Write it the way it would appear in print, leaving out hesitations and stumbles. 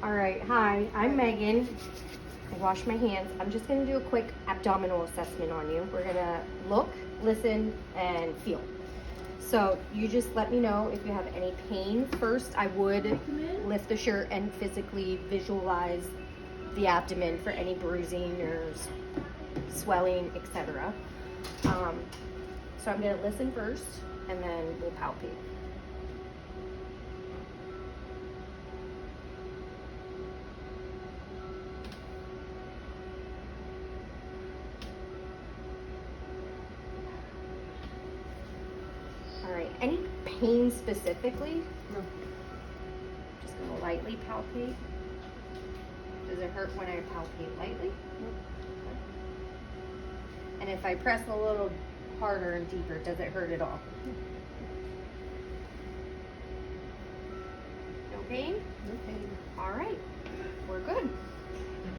All right, hi, I'm Megan. I wash my hands. I'm just gonna do a quick abdominal assessment on you. We're gonna look, listen, and feel. So you just let me know if you have any pain. First, I would lift the shirt and physically visualize the abdomen for any bruising or swelling, etc. So I'm gonna listen first, and then we'll palpate. All right, any pain specifically? No. Just gonna lightly palpate. Does it hurt when I palpate lightly? No. Okay. And if I press a little harder and deeper, does it hurt at all? No pain? No pain. All right.